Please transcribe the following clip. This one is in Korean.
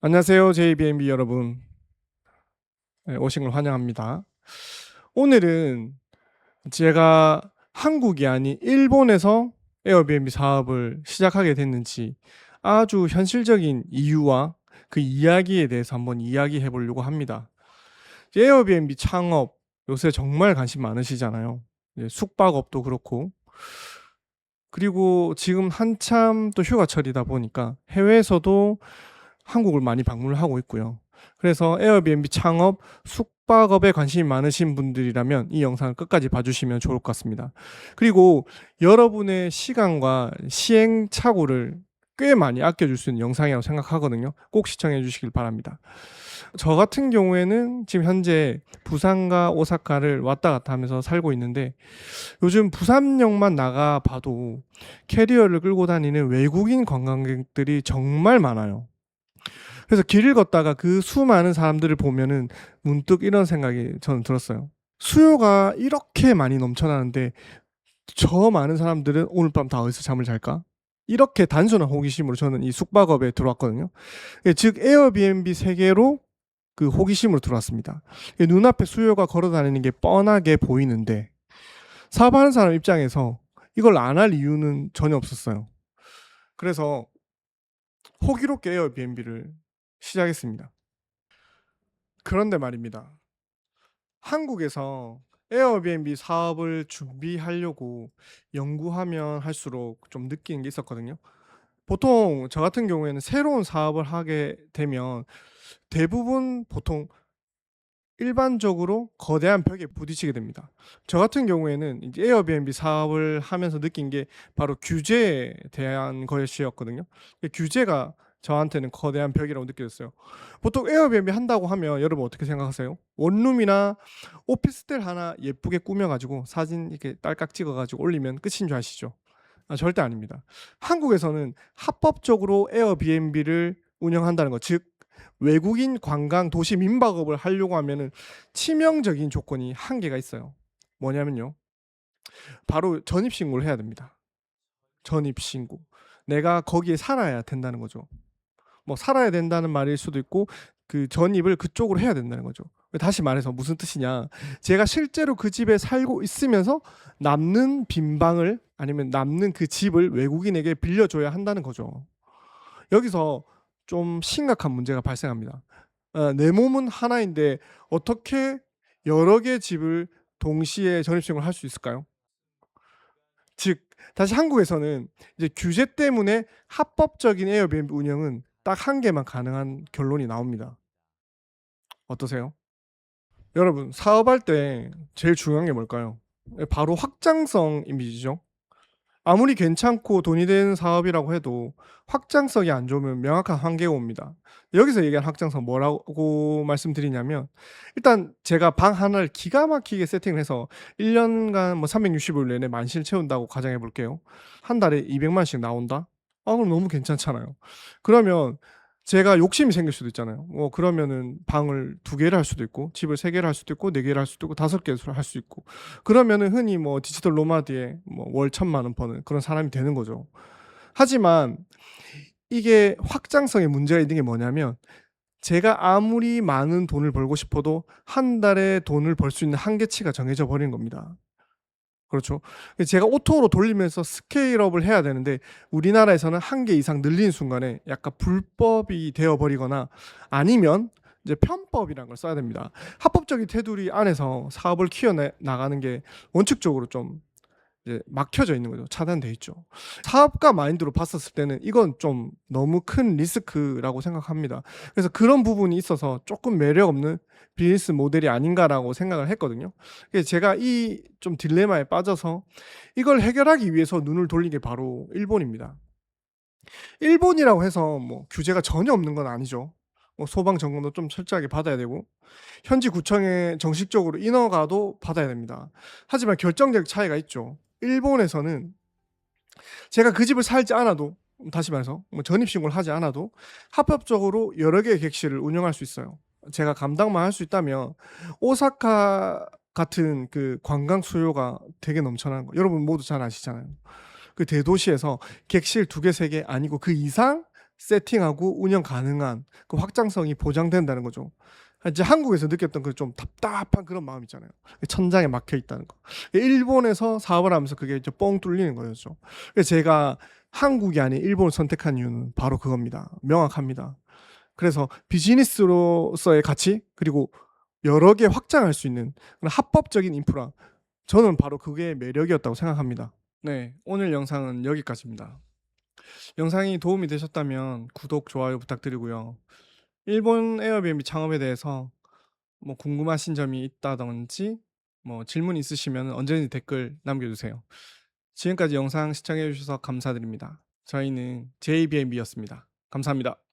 안녕하세요, JBNB 여러분. 네, 오신 걸 환영합니다. 오늘은 제가 한국이 아닌 일본에서 에어비앤비 사업을 시작하게 됐는지 아주 현실적인 이유와 그 이야기에 대해서 한번 이야기해 보려고 합니다. 에어비앤비 창업 요새 정말 관심 많으시잖아요. 숙박업도 그렇고. 그리고 지금 한참 또 휴가철이다 보니까 해외에서도 한국을 많이 방문을 하고 있고요. 그래서 에어비앤비 창업, 숙박업에 관심이 많으신 분들이라면 이 영상을 끝까지 봐주시면 좋을 것 같습니다. 그리고 여러분의 시간과 시행착오를 꽤 많이 아껴줄 수 있는 영상이라고 생각하거든요. 꼭 시청해 주시길 바랍니다. 저 같은 경우에는 지금 현재 부산과 오사카를 왔다 갔다 하면서 살고 있는데 요즘 부산역만 나가 봐도 캐리어를 끌고 다니는 외국인 관광객들이 정말 많아요. 그래서 길을 걷다가 그 수많은 사람들을 보면은 문득 이런 생각이 저는 들었어요. 수요가 이렇게 많이 넘쳐나는데 저 많은 사람들은 오늘 밤 다 어디서 잠을 잘까? 이렇게 단순한 호기심으로 저는 이 숙박업에 들어왔거든요. 즉 에어비앤비 세계로 그 호기심으로 들어왔습니다. 눈앞에 수요가 걸어 다니는 게 뻔하게 보이는데 사업하는 사람 입장에서 이걸 안 할 이유는 전혀 없었어요. 그래서 호기롭게 에어비앤비를 시작했습니다. 그런데 말입니다. 한국에서 에어비앤비 사업을 준비하려고 연구하면 할수록 좀 느끼는 게 있었거든요. 보통 저 같은 경우에는 새로운 사업을 하게 되면 대부분 보통 일반적으로 거대한 벽에 부딪히게 됩니다. 저 같은 경우에는 이제 에어비앤비 사업을 하면서 느낀 게 바로 규제에 대한 것이었거든요. 규제가 저한테는 거대한 벽이라고 느껴졌어요. 보통 에어비앤비 한다고 하면 여러분 어떻게 생각하세요? 원룸이나 오피스텔 하나 예쁘게 꾸며가지고 사진 이렇게 딸깍 찍어가지고 올리면 끝인 줄 아시죠? 절대 아닙니다. 한국에서는 합법적으로 에어비앤비를 운영한다는 것, 즉 외국인 관광 도시 민박업을 하려고 하면은 치명적인 조건이 한 개가 있어요. 뭐냐면요. 바로 전입신고를 해야 됩니다. 전입신고. 내가 거기에 살아야 된다는 거죠. 뭐 살아야 된다는 말일 수도 있고 그 전입을 그쪽으로 해야 된다는 거죠. 다시 말해서 무슨 뜻이냐? 제가 실제로 그 집에 살고 있으면서 남는 빈 방을 아니면 남는 그 집을 외국인에게 빌려줘야 한다는 거죠. 여기서 좀 심각한 문제가 발생합니다. 내 몸은 하나인데 어떻게 여러 개의 집을 동시에 전입신고를 할 수 있을까요? 즉 다시 한국에서는 이제 규제 때문에 합법적인 에어비앤비 운영은 딱 한 개만 가능한 결론이 나옵니다. 어떠세요? 여러분 사업할 때 제일 중요한 게 뭘까요? 바로 확장성 이미지죠. 아무리 괜찮고 돈이 되는 사업이라고 해도 확장성이 안 좋으면 명확한 한계가 옵니다. 여기서 얘기하는 확장성 뭐라고 말씀드리냐면 일단 제가 방 하나를 기가 막히게 세팅을 해서 1년간 뭐 365일 내내 만실 채운다고 가정해 볼게요. 한 달에 200만씩 나온다? 그럼 너무 괜찮잖아요. 그러면 제가 욕심이 생길 수도 있잖아요. 그러면은 방을 2개를 할 수도 있고 집을 3개를 할 수도 있고 4개를 할 수도 있고 5개를 할 수 있고 그러면은 흔히 뭐 디지털 노마드에 뭐 월 1,000만 원 버는 그런 사람이 되는 거죠. 하지만 이게 확장성에 문제가 있는 게 뭐냐면 제가 아무리 많은 돈을 벌고 싶어도 한 달에 돈을 벌 수 있는 한계치가 정해져 버린 겁니다. 그렇죠. 제가 오토로 돌리면서 스케일업을 해야 되는데 우리나라에서는 1개 이상 늘리는 순간에 약간 불법이 되어 버리거나 아니면 이제 편법이라는 걸 써야 됩니다. 합법적인 테두리 안에서 사업을 키워 나가는 게 원칙적으로 좀 이제 막혀져 있는 거죠. 차단돼 있죠. 사업가 마인드로 봤었을 때는 이건 좀 너무 큰 리스크라고 생각합니다. 그래서 그런 부분이 있어서 조금 매력 없는 비즈니스 모델이 아닌가라고 생각을 했거든요. 그래서 제가 이 좀 딜레마에 빠져서 이걸 해결하기 위해서 눈을 돌린 게 바로 일본입니다. 일본이라고 해서 뭐 규제가 전혀 없는 건 아니죠. 소방 점검도 좀 철저하게 받아야 되고 현지 구청에 정식적으로 인허가도 받아야 됩니다. 하지만 결정적 차이가 있죠. 일본에서는 제가 그 집을 살지 않아도 다시 말해서 뭐 전입신고를 하지 않아도 합법적으로 여러 개의 객실을 운영할 수 있어요. 제가 감당만 할 수 있다면 오사카 같은 그 관광 수요가 되게 넘쳐나는 거 여러분 모두 잘 아시잖아요. 그 대도시에서 객실 2개, 3개 아니고 그 이상 세팅하고 운영 가능한 그 확장성이 보장된다는 거죠. 이제 한국에서 느꼈던 그 좀 답답한 그런 마음 있잖아요. 천장에 막혀 있다는 거. 일본에서 사업을 하면서 그게 이제 뻥 뚫리는 거였죠. 그래서 제가 한국이 아닌 일본을 선택한 이유는 바로 그겁니다. 명확합니다. 그래서 비즈니스로서의 가치 그리고 여러 개 확장할 수 있는 그런 합법적인 인프라, 저는 바로 그게 매력이었다고 생각합니다. 네. 오늘 영상은 여기까지입니다. 영상이 도움이 되셨다면 구독, 좋아요 부탁드리고요. 일본 에어비앤비 창업에 대해서 뭐 궁금하신 점이 있다든지 뭐 질문 있으시면 언제든지 댓글 남겨주세요. 지금까지 영상 시청해 주셔서 감사드립니다. 저희는 JBNB였습니다. 감사합니다.